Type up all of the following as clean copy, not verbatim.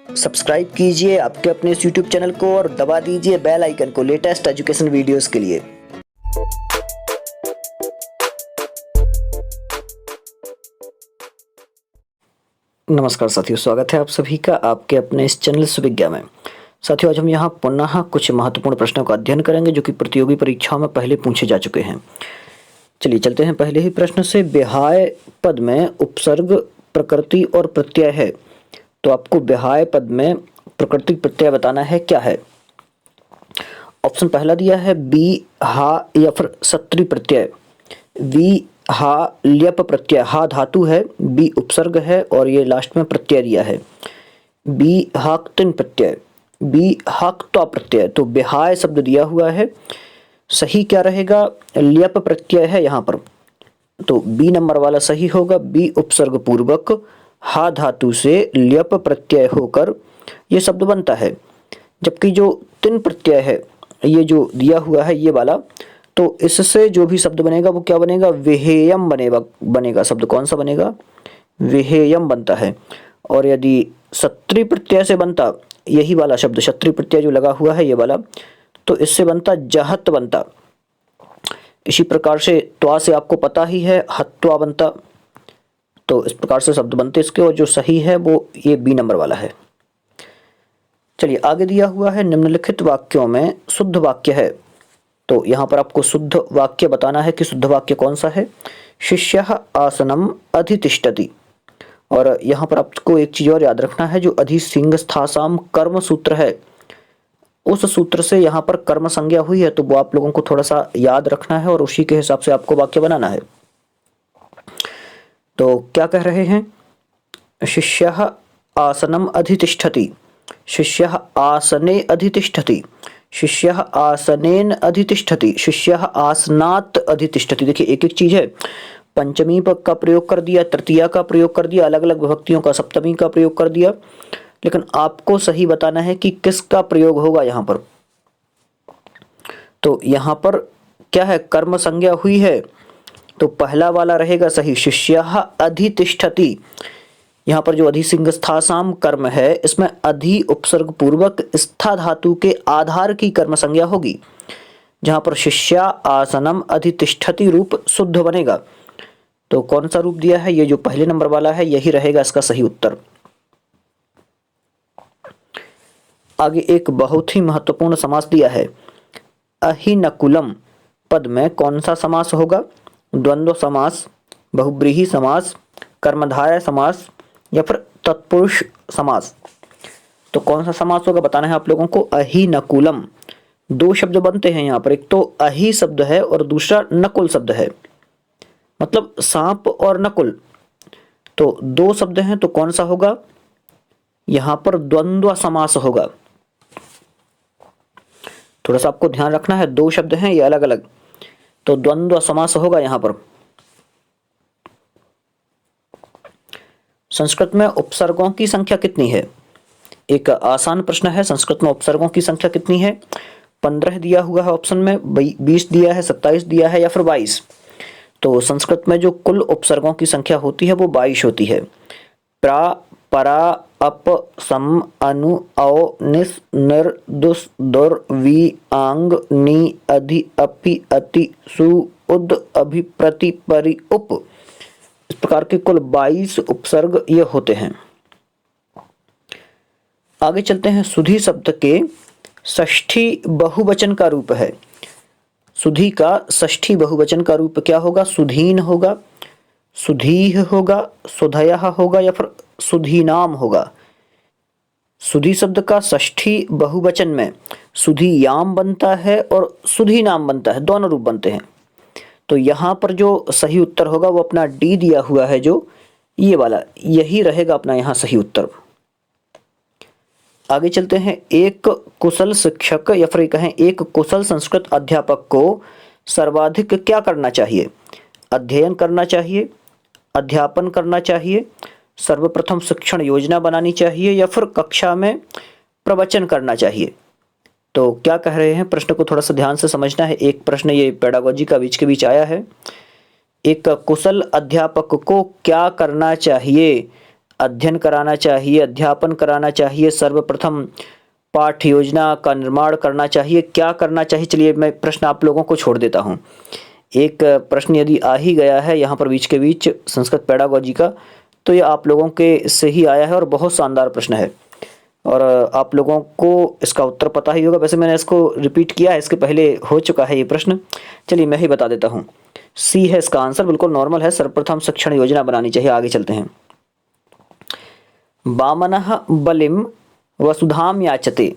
Subscribe कीजिए आपके अपने इस YouTube चैनल को और दबा दीजिए बेल आइकन को लेटेस्ट एजुकेशन वीडियोस के लिए। नमस्कार साथियों, स्वागत है आप सभी का आपके अपने इस चैनल सुविज्ञा में। साथियों, आज हम यहाँ पुनः कुछ महत्वपूर्ण प्रश्नों का अध्ययन करेंगे जो कि प्रतियोगी परीक्षाओं में पहले पूछे जा चुके हैं। चलिए चलते हैं पहले ही प्रश्न से। ब्याह्य पद में उपसर्ग, प्रकृति और प्रत्यय है, तो आपको ब्याह्य पद में प्रकृति प्रत्यय बताना है, क्या है। ऑप्शन पहला दिया है बी हा या फिर सत्री प्रत्यय, वी हा ल्यप प्रत्यय, हा धातु है, बी उपसर्ग है और ये लास्ट में प्रत्यय दिया है बी हाक्तिन प्रत्यय, बी हाक्त्वा प्रत्यय। तो ब्याह्य शब्द दिया हुआ है, सही क्या रहेगा, ल्यप प्रत्यय है यहाँ पर, तो बी नंबर वाला सही होगा। बी उपसर्ग पूर्वक हा धातु से ल्यप प्रत्यय होकर ये शब्द बनता है। जबकि जो तिन प्रत्यय है, ये जो दिया हुआ है ये वाला, तो इससे जो भी शब्द बनेगा वो क्या बनेगा, विहेयम बनेगा। शब्द कौन सा बनेगा, विहेयम बनता है। और यदि सत्री प्रत्यय से बनता, यही वाला शब्द सत्री प्रत्यय जो लगा हुआ है ये वाला, तो इससे बनता जहत बनता। इसी प्रकार से त्वा से आपको पता ही है हत्वा बनता। तो इस प्रकार से शब्द बनते इसके, और जो सही है वो ये बी नंबर वाला है। चलिए आगे दिया हुआ है निम्नलिखित वाक्यों में शुद्ध वाक्य है, तो यहाँ पर आपको शुद्ध वाक्य बताना है कि शुद्ध वाक्य कौन सा है। शिष्यः आसनम अधितिष्ठति, और यहाँ पर आपको एक चीज और याद रखना है, जो अधिसिंगस्थासाम कर्म सूत्र है, उस सूत्र से यहाँ पर कर्म संज्ञा हुई है, तो वो आप लोगों को थोड़ा सा याद रखना है और उसी के हिसाब से आपको वाक्य बनाना है। तो क्या कह रहे हैं, शिष्यः आसनम अधितिष्ठति, शिष्यः आसने अधितिष्ठति, शिष्यः आसनेन अधितिष्ठति, शिष्यः आसनात् अधितिष्ठति। देखिए एक एक चीज है, पंचमी पद का प्रयोग कर दिया, तृतीया का प्रयोग कर दिया, अलग अलग विभक्तियों का, सप्तमी का प्रयोग कर दिया, लेकिन आपको सही बताना है कि किसका प्रयोग होगा यहाँ पर। तो यहाँ पर क्या है, कर्म संज्ञा हुई है, तो पहला वाला रहेगा सही, शिष्यः अधितिष्ठति। यहाँ पर जो अधिसिंगस्थासाम कर्म है, इसमें अधि उपसर्ग पूर्वक स्था धातु के आधार की कर्म संज्ञा होगी, जहां पर शिष्या आसनम अधितिष्ठति रूप शुद्ध बनेगा। तो कौन सा रूप दिया है, ये जो पहले नंबर वाला है यही रहेगा इसका सही उत्तर। आगे एक बहुत ही महत्वपूर्ण समास दिया है, अहिनकुलम पद में कौन सा समास होगा, द्वंद्व समास, बहुब्रीहि समास, कर्मधारय समास या फिर तत्पुरुष समास। तो कौन सा समास होगा बताना है आप लोगों को। अहिनकुलम, दो शब्द बनते हैं यहाँ पर, एक तो अहि शब्द है और दूसरा नकुल शब्द है, मतलब सांप और नकुल, तो दो शब्द हैं, तो कौन सा होगा, यहाँ पर द्वंद्व समास होगा। थोड़ा सा आपको ध्यान रखना है, दो शब्द हैं ये अलग अलग, तो द्वंद्व समास होगा यहाँ पर। संस्कृत में उपसर्गों की संख्या कितनी है, एक आसान प्रश्न है। संस्कृत में उपसर्गों की संख्या कितनी है, 15 दिया हुआ है ऑप्शन में, 20 दिया है, 27 दिया है या फिर 22। तो संस्कृत में जो कुल उपसर्गों की संख्या होती है वो 22 होती है। प्रा, परा, अप, सम, अनु, औ, निस, निर, दुस, दुर, वी, आंग, नी, अधि, अपि, अति, सु, उद, अभि, प्रति, परि, उप, इस प्रकार के कुल 22 उपसर्ग ये होते हैं। आगे चलते हैं, सुधी शब्द के षष्ठी बहुवचन का रूप है। सुधी का षष्ठी बहुवचन का रूप क्या होगा, सुधीन होगा, सुधीह होगा, सुधयः होगा या फिर सुधीनाम होगा। सुधी शब्द का षष्ठी बहुवचन में सुधीयाम बनता है और सुधीनाम बनता है, दोनों रूप बनते हैं। तो यहाँ पर जो सही उत्तर होगा वो अपना डी दिया हुआ है, जो ये वाला, यही रहेगा अपना यहाँ सही उत्तर। आगे चलते हैं, एक कुशल शिक्षक या फिर कहें एक कुशल संस्कृत अध्यापक को सर्वाधिक क्या करना चाहिए, अध्ययन करना चाहिए, अध्यापन करना चाहिए, सर्वप्रथम शिक्षण योजना बनानी चाहिए या फिर कक्षा में प्रवचन करना चाहिए। तो क्या कह रहे हैं, प्रश्न को थोड़ा सा ध्यान से समझना है। एक प्रश्न ये पेडागोजी का बीच के बीच आया है, एक कुशल अध्यापक को क्या करना चाहिए, अध्ययन कराना चाहिए, अध्यापन कराना चाहिए, सर्वप्रथम पाठ्य योजना का निर्माण करना चाहिए, क्या करना चाहिए? चलिए मैं प्रश्न आप लोगों को छोड़ देता हूँ। एक प्रश्न यदि आ ही गया है यहाँ पर बीच के बीच संस्कृत पेडागोजी का, तो ये आप लोगों के से ही आया है और बहुत शानदार प्रश्न है और आप लोगों को इसका उत्तर पता ही होगा। वैसे मैंने इसको रिपीट किया है, इसके पहले हो चुका है ये प्रश्न। चलिए मैं ही बता देता हूँ। सी है इसका आंसर, बिल्कुल नॉर्मल है। सर्वप्रथम शिक्षण योजना बनानी चाहिए। आगे चलते हैं। वामनः बलिम वसुधाम याचते,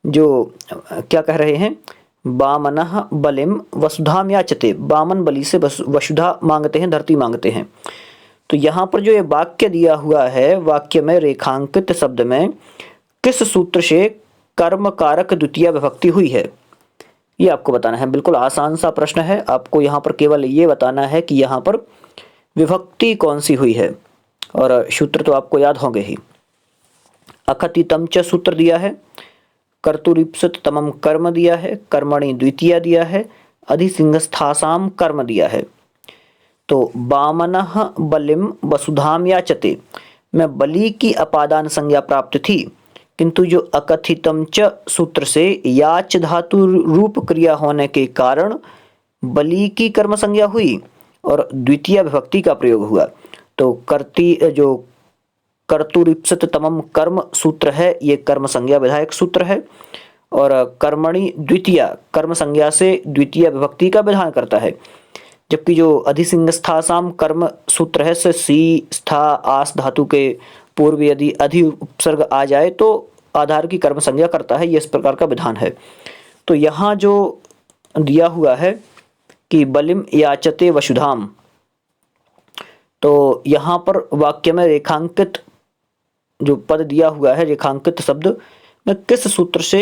जो क्या कह रहे हैं? वामनः बलिम वसुधाम याचते, वामन बलि से वसुधा मांगते हैं, धरती मांगते हैं। तो यहाँ पर जो ये वाक्य दिया हुआ है, वाक्य में रेखांकित शब्द में किस सूत्र से कर्म कारक द्वितीय विभक्ति हुई है, ये आपको बताना है। बिल्कुल आसान सा प्रश्न है। आपको यहाँ पर केवल ये बताना है कि यहाँ पर विभक्ति कौन सी हुई है और सूत्र तो आपको याद होंगे ही। अकथितम च सूत्र दिया है, कर्तुरीप्सित तमम कर्म दिया है, कर्मणि द्वितीय दिया है, अधिसिंहस्थासाम कर्म दिया है। तो वामनः बलिम वसुधाम याचते में बलि की अपादान संज्ञा प्राप्त थी, किंतु जो अकथितम च सूत्र से याच धातु रूप क्रिया होने के कारण बलि की कर्म संज्ञा हुई और द्वितीय विभक्ति का प्रयोग हुआ। तो जो कर्तुरीप्सित तमम कर्म सूत्र है, ये कर्म संज्ञा विधायक सूत्र है और कर्मणि द्वितीय कर्म संज्ञा से द्वितीय विभक्ति का विधान करता है। जबकि जो अधिसिंहस्थासाम कर्म सूत्र है, से सी स्था आस धातु के पूर्व यदि अधि उपसर्ग आ जाए तो आधार की कर्म संज्ञा करता है। ये इस प्रकार का विधान है। तो यहाँ जो दिया हुआ है कि बलिम याचते वसुधाम, तो यहाँ पर वाक्य में रेखांकित जो पद दिया हुआ है, रेखांकित शब्द में किस सूत्र से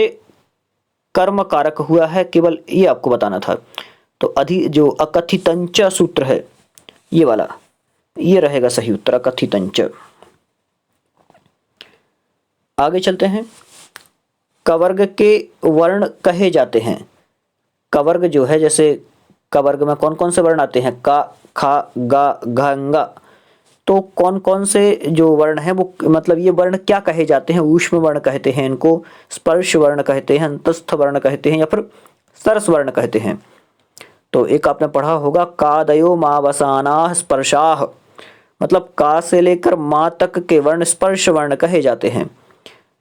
कर्म कारक हुआ है, केवल ये आपको बताना था। तो जो अकथितंच सूत्र है, ये वाला, ये रहेगा सही उत्तर, अकथितंच। आगे चलते हैं। कवर्ग के वर्ण कहे जाते हैं। कवर्ग जो है, जैसे कवर्ग में कौन कौन से वर्ण आते हैं? का, खा, गा, घ, ङ। तो कौन कौन से जो वर्ण हैं वो, मतलब ये वर्ण क्या कहे जाते हैं? ऊष्म वर्ण कहते हैं इनको, स्पर्श वर्ण कहते हैं, अंतस्थ वर्ण कहते हैं, या फिर सरस वर्ण कहते हैं। तो एक आपने पढ़ा होगा, कादयो मावसाना स्पर्शाह, मतलब का से लेकर माँ तक के वर्ण स्पर्श वर्ण कहे जाते हैं।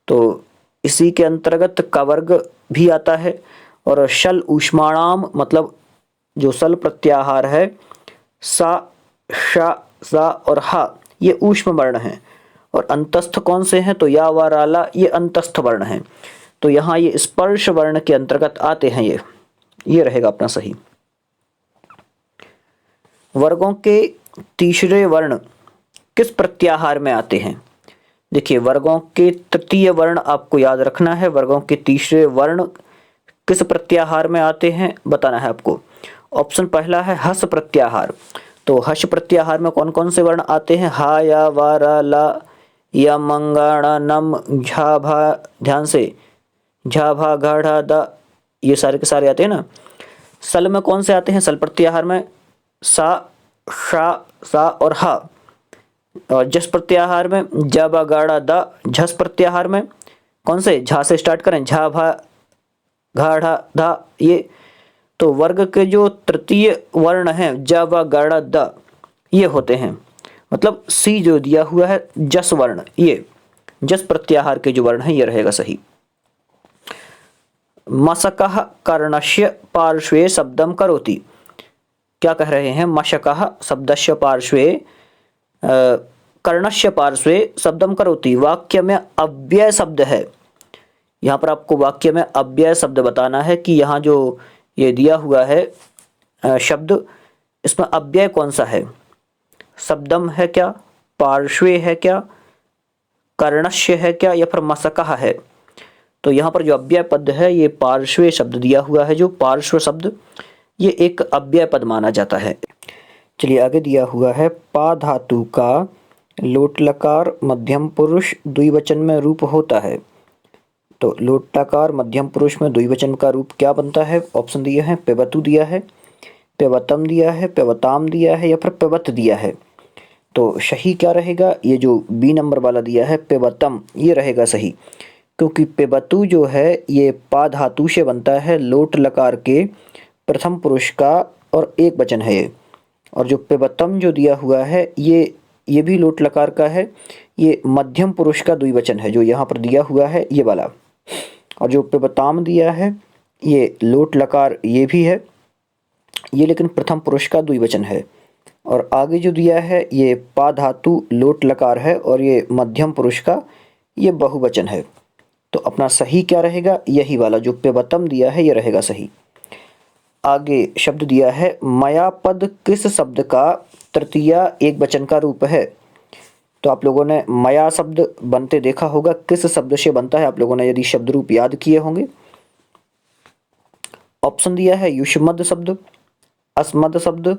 तो इसी के अंतर्गत कवर्ग भी आता है। और शल ऊष्माणाम, मतलब जो सल प्रत्याहार है, सा, श, सा और हा, ये ऊष्म वर्ण हैं। और अंतस्थ कौन से हैं? तो या व राला, ये अंतस्थ वर्ण हैं। तो यहाँ ये स्पर्श वर्ण के अंतर्गत आते हैं। ये रहेगा अपना सही। वर्गों के तीसरे वर्ण किस प्रत्याहार में आते हैं? देखिए, वर्गों के तृतीय वर्ण आपको याद रखना है। वर्गों के तीसरे वर्ण किस प्रत्याहार में आते हैं बताना है आपको। ऑप्शन पहला है हस प्रत्याहार। तो हस प्रत्याहार में कौन कौन से वर्ण आते हैं? हा, या, वा, रा, ला, या, मंगाणा, नम, झा, भा, ध्यान से, झा, भा, घा, ढा, दा, ये सारे के सारे आते हैं ना। सल में कौन से आते हैं? सल प्रत्याहार में सा, शा, सा और हा। और जस प्रत्याहार में जा, बा, गाड़ा, दा। झस प्रत्याहार में कौन से? झा से स्टार्ट करें, झा, भा, घा, ढा, धा, ये। तो वर्ग के जो तृतीय वर्ण हैं, जा, बा, गाड़ा, दा, ये होते हैं। मतलब सी जो दिया हुआ है जस वर्ण, ये जस प्रत्याहार के जो वर्ण हैं, ये रहेगा सही। मशकः कर्णस्य पार्श्वे शब्दम करोति, क्या कह रहे हैं? मशकः शब्दस्य पार्श्वे कर्णस्य पार्श्वे शब्दम करोति, वाक्य में अव्यय शब्द है। यहाँ पर आपको वाक्य में अव्यय शब्द बताना है कि यहाँ जो ये दिया हुआ है शब्द, इसमें अव्यय कौन सा है? शब्दम है क्या, पार्श्वे है क्या, कर्णस्य है क्या, या फिर मशकः है? तो यहाँ पर जो अव्यय पद है, ये पार्श्वे शब्द दिया हुआ है। जो पार्श्व शब्द, ये एक अव्यय पद माना जाता है। चलिए आगे दिया हुआ है, पा धातु का लोट लकार मध्यम पुरुष द्विवचन में रूप होता है। तो लोट लकार मध्यम पुरुष में द्विवचन का रूप क्या बनता है? ऑप्शन दिए हैं, पेवतु दिया है, पेवतम दिया है, पेवताम दिया है, या फिर पेवत दिया है। तो सही क्या रहेगा, ये जो बी नंबर वाला दिया है पिबतम, ये रहेगा सही। क्योंकि पिबतु जो है ये पा धातु से बनता है, लोट लकार के प्रथम पुरुष का और एक वचन है ये। और जो पिबतम जो दिया हुआ है ये भी लोट लकार का है, ये मध्यम पुरुष का द्विवचन है जो यहाँ पर दिया हुआ है ये वाला। और जो पिबताम दिया है ये लोट लकार ये भी है, ये लेकिन प्रथम पुरुष का द्विवचन है। और आगे जो दिया है ये पा धातु लोट लकार है और ये मध्यम पुरुष का ये बहुवचन है। तो अपना सही क्या रहेगा, यही वाला जो पिबतम दिया है ये रहेगा सही। आगे शब्द दिया है मयापद किस शब्द का तृतीय एक वचन का रूप है। तो आप लोगों ने मया शब्द बनते देखा होगा, किस शब्द से बनता है आप लोगों ने यदि शब्द रूप याद किए होंगे। ऑप्शन दिया है युष्मद शब्द, अस्मद शब्द,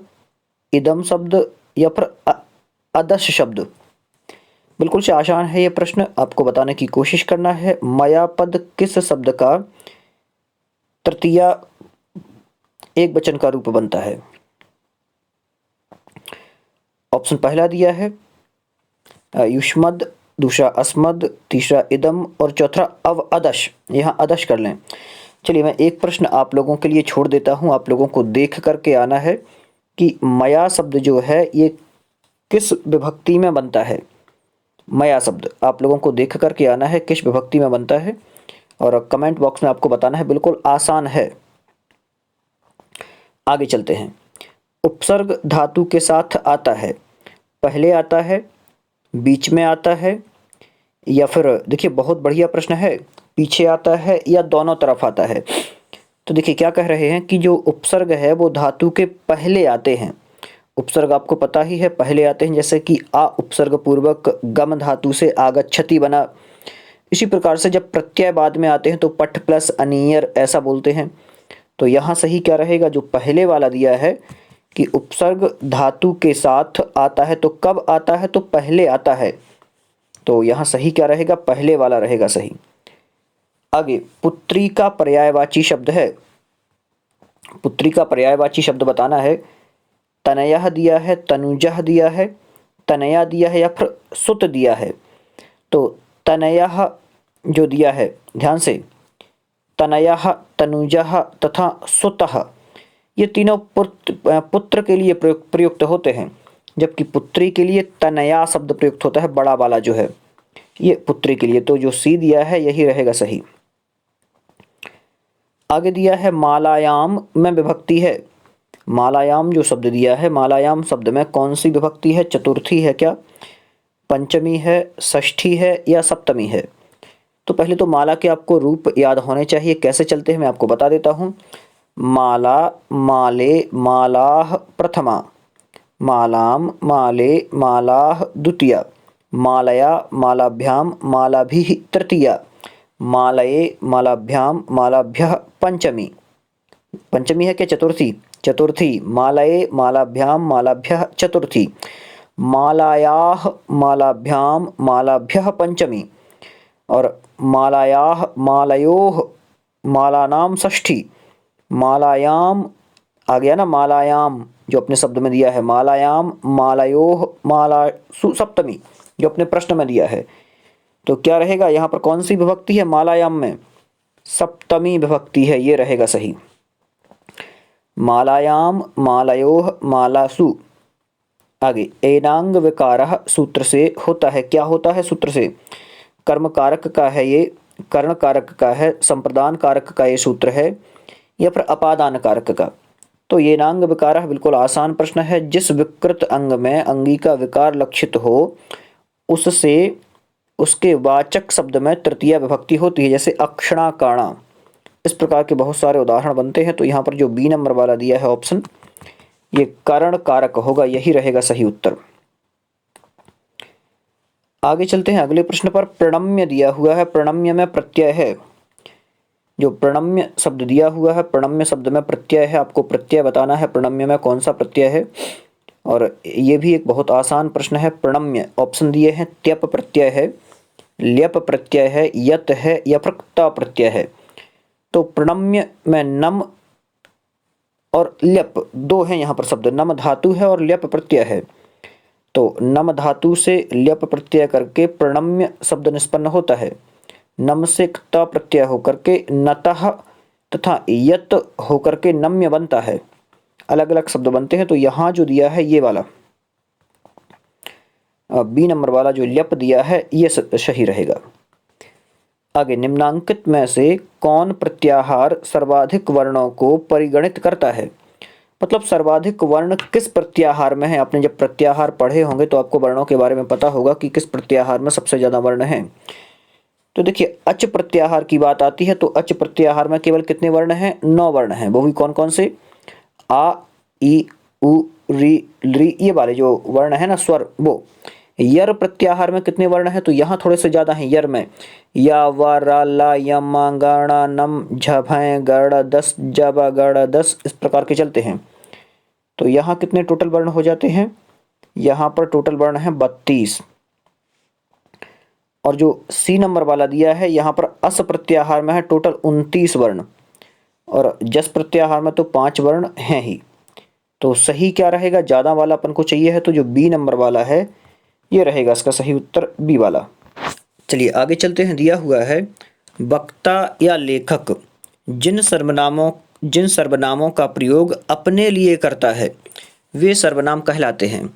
इदम शब्द या फिर अदश शब्द। बिल्कुल से आसान है ये प्रश्न, आपको बताने की कोशिश करना है। मयापद किस शब्द का तृतीय एक वचन का रूप बनता है। ऑप्शन पहला दिया है युष्मद, दूसरा अस्मद, तीसरा इदम और चौथा अदश। यहाँ अदश कर लें। चलिए मैं एक प्रश्न आप लोगों के लिए छोड़ देता हूँ, आप लोगों को देख करके आना है कि मया शब्द जो है ये किस विभक्ति में बनता है। मया शब्द आप लोगों को देख करके आना है किस विभक्ति में बनता है और कमेंट बॉक्स में आपको बताना है, बिल्कुल आसान है। आगे चलते हैं। उपसर्ग धातु के साथ आता है, पहले आता है, बीच में आता है या फिर देखिए बहुत बढ़िया प्रश्न है, पीछे आता है या दोनों तरफ आता है। तो देखिए क्या कह रहे हैं कि जो उपसर्ग है वो धातु के पहले आते हैं। उपसर्ग आपको पता ही है पहले आते हैं, जैसे कि आ उपसर्ग पूर्वक गम धातु से आगच्छति बना। इसी प्रकार से जब प्रत्यय बाद में आते हैं तो पठ प्लस अनियर ऐसा बोलते हैं। तो यहाँ सही क्या रहेगा, जो पहले वाला दिया है कि उपसर्ग धातु के साथ आता है तो कब आता है, तो पहले आता है। तो यहाँ सही क्या रहेगा, पहले वाला रहेगा सही। आगे पुत्री का पर्यायवाची शब्द है, पुत्री का पर्यायवाची शब्द बताना है। तनयः दिया है, तनुजः दिया है, तनया दिया है या फिर सुत दिया है। तो तनयः जो दिया है ध्यान से, तनयः, तनुजः तथा सुतः ये तीनों पुत्र के लिए प्रयुक्त होते हैं, जबकि पुत्री के लिए तनया शब्द प्रयुक्त होता है, बड़ा वाला जो है ये पुत्री के लिए। तो जो सी दिया है यही रहेगा सही। आगे दिया है मालायाम में विभक्ति है। मालायाम जो शब्द दिया है, मालायाम शब्द में कौन सी विभक्ति है, चतुर्थी है क्या, पंचमी है, षष्ठी है या सप्तमी है। तो पहले तो माला के आपको रूप याद होने चाहिए, कैसे चलते हैं मैं आपको बता देता हूँ। माला, माले, मालाह प्रथमा, मालाम, माले, मालाह द्वितीया, मालया, मालाभ्याम, मालाभिः तृतीया, मालये, मालाभ्याम, मालाभ्यः पंचमी। पंचमी है क्या, चतुर्थी, चतुर्थी, मालये, मालाभ्याम, मालाभ्यः चतुर्थी, मालायाः, मालाभ्याम, मालाभ्यः पंचमी और मालायाः, मालयोः, मालानाम षष्ठी, मालायाम आ गया ना, मालायाम जो अपने शब्द में दिया है, मालायाम, मालयोः, मालासु सप्तमी जो अपने प्रश्न में दिया है। तो क्या रहेगा यहाँ पर, कौन सी विभक्ति है मालायाम में, सप्तमी विभक्ति है, ये रहेगा सही। मालायाम, मालयोः, मालासु। आगे एनांग विकारः सूत्र से होता है, क्या होता है सूत्र से, कर्म कारक का है ये, कर्ण कारक का है, संप्रदान कारक का ये सूत्र है या फिर अपादान कारक का। तो ये नांग विकारः बिल्कुल आसान प्रश्न है। जिस विकृत अंग में अंगी का विकार लक्षित हो उससे उसके वाचक शब्द में तृतीय विभक्ति होती है, जैसे अक्षणा काणा। इस प्रकार के बहुत सारे उदाहरण बनते हैं। तो यहाँ पर जो बी नंबर वाला दिया है ऑप्शन, ये कर्ण कारक होगा, यही रहेगा सही उत्तर। आगे चलते हैं अगले प्रश्न पर। प्रणम्य दिया हुआ है, प्रणम्य में प्रत्यय है। जो प्रणम्य शब्द दिया हुआ है, प्रणम्य शब्द में प्रत्यय है, आपको प्रत्यय बताना है प्रणम्य में कौन सा प्रत्यय है। और ये भी एक बहुत आसान प्रश्न है। प्रणम्य ऑप्शन दिए हैं, त्यप प्रत्यय है, ल्यप प्रत्यय है, यत है या फिर क्त प्रत्यय है। तो प्रणम्य में नम और ल्यप दो हैं यहाँ पर शब्द, नम धातु है और ल्यप प्रत्यय है। तो नम धातु से ल्यप प्रत्यय करके प्रणम्य शब्द निष्पन्न होता है। नम से त प्रत्यय होकर के नतः तथा यत होकर के नम्य बनता है। अलग अलग शब्द बनते हैं। तो यहाँ जो दिया है ये वाला बी नंबर वाला जो ल्यप दिया है ये सही रहेगा। आगे, निम्नांकित में से कौन प्रत्याहार सर्वाधिक वर्णों को परिगणित करता है? मतलब सर्वाधिक वर्ण किस प्रत्याहार में है? आपने जब प्रत्याहार पढ़े होंगे तो आपको वर्णों के बारे में पता होगा कि किस प्रत्याहार में सबसे ज्यादा वर्ण हैं। तो देखिए, अच प्रत्याहार की बात आती है तो अच प्रत्याहार में केवल कितने वर्ण हैं? 9 वर्ण हैं। वो भी कौन कौन से? आ, ई, उ, री, ली, ये वाले जो वर्ण है ना स्वर वो। यर प्रत्याहार में कितने वर्ण हैं? तो यहाँ थोड़े से ज्यादा हैं यर में। या, वा, रा, ला, यम, गण, नम, झ, भय, गण, दस, जब, गण, दस, इस प्रकार के चलते हैं। तो यहाँ कितने टोटल वर्ण हो जाते हैं? यहाँ पर टोटल वर्ण है 32। और जो सी नंबर वाला दिया है यहाँ पर अस प्रत्याहार में है टोटल 29 वर्ण, और जस प्रत्याहार में तो 5 वर्ण हैं ही। तो सही क्या रहेगा? ज्यादा वाला अपन को चाहिए है तो जो बी नंबर वाला है ये रहेगा इसका सही उत्तर, बी वाला। चलिए आगे चलते हैं। दिया हुआ है, वक्ता या लेखक जिन सर्वनामों का प्रयोग अपने लिए करता है वे सर्वनाम कहलाते हैं।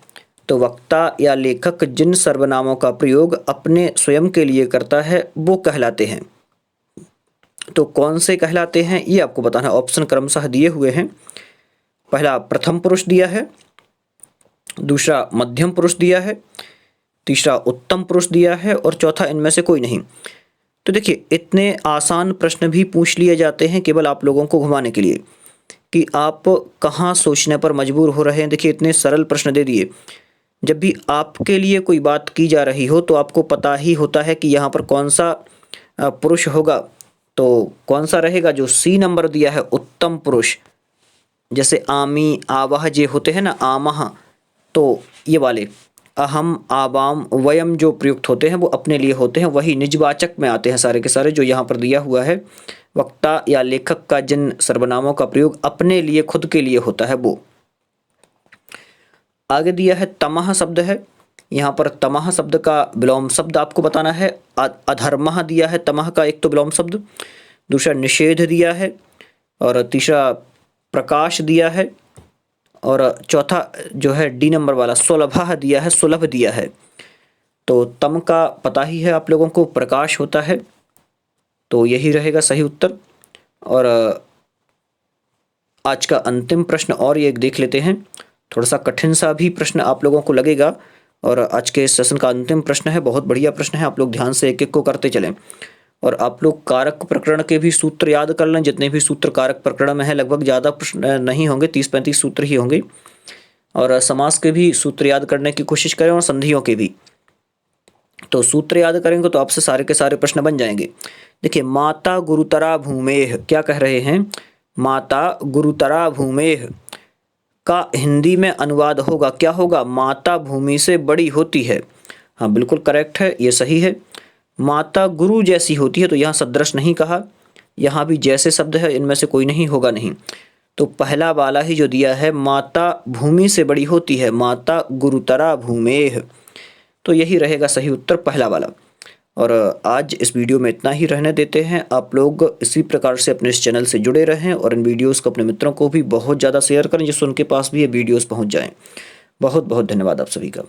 तो वक्ता या लेखक जिन सर्वनामों का प्रयोग अपने स्वयं के लिए करता है वो कहलाते हैं। तो कौन से कहलाते हैं ये आपको बताना है। ऑप्शन क्रमशः दिए हुए हैं। पहला प्रथम पुरुष दिया है, दूसरा मध्यम पुरुष दिया है, तीसरा उत्तम पुरुष दिया है और चौथा इनमें से कोई नहीं। तो देखिए, इतने आसान प्रश्न भी पूछ लिए जाते हैं केवल आप लोगों को घुमाने के लिए कि आप कहाँ सोचने पर मजबूर हो रहे हैं। देखिए, इतने सरल प्रश्न दे दिए। जब भी आपके लिए कोई बात की जा रही हो तो आपको पता ही होता है कि यहाँ पर कौन सा पुरुष होगा। तो कौन सा रहेगा? जो सी नंबर दिया है उत्तम पुरुष। जैसे आमी, आवाह जे होते हैं ना, आमह, तो ये वाले अहम, आवाम, वयम जो प्रयुक्त होते हैं वो अपने लिए होते हैं, वही निजवाचक में आते हैं सारे के सारे। जो यहाँ पर दिया हुआ है, वक्ता या लेखक का जिन सर्वनामों का प्रयोग अपने लिए, खुद के लिए होता है वो। आगे दिया है तमह शब्द है। यहाँ पर तमह शब्द का विलोम शब्द आपको बताना है। अधर्मः दिया है तमह का एक तो विलोम शब्द, दूसरा निषेध दिया है, और तीसरा प्रकाश दिया है, और चौथा जो है डी नंबर वाला सुलभः दिया है, सुलभ दिया है। तो तम का पता ही है आप लोगों को, प्रकाश होता है। तो यही रहेगा सही उत्तर। और आज का अंतिम प्रश्न और ये देख लेते हैं। थोड़ा सा कठिन सा भी प्रश्न आप लोगों को लगेगा, और आज के सेशन का अंतिम प्रश्न है, बहुत बढ़िया प्रश्न है। आप लोग ध्यान से एक एक को करते चलें, और आप लोग कारक प्रकरण के भी सूत्र याद कर लें। जितने भी सूत्र कारक प्रकरण में है लगभग ज़्यादा प्रश्न नहीं होंगे, 30-35 सूत्र ही होंगे। और समास के भी सूत्र याद करने की कोशिश करें, और संधियों के भी। तो सूत्र याद करेंगे तो आपसे सारे के सारे प्रश्न बन जाएंगे। देखिए, माता गुरुतरा भूमेह, क्या कह रहे हैं? माता गुरुतरा भूमेह का हिंदी में अनुवाद होगा, क्या होगा? माता भूमि से बड़ी होती है। हाँ, बिल्कुल करेक्ट है, ये सही है। माता गुरु जैसी होती है, तो यहाँ सदृश नहीं कहा, यहाँ भी जैसे शब्द है, इनमें से कोई नहीं होगा नहीं। तो पहला वाला ही जो दिया है, माता भूमि से बड़ी होती है, माता गुरुतरा भूमेह, तो यही रहेगा सही उत्तर, पहला वाला। और आज इस वीडियो में इतना ही रहने देते हैं। आप लोग इसी प्रकार से अपने इस चैनल से जुड़े रहें, और इन वीडियोस को अपने मित्रों को भी बहुत ज़्यादा शेयर करें जिससे उनके पास भी ये वीडियोस पहुंच जाएं। बहुत बहुत धन्यवाद आप सभी का।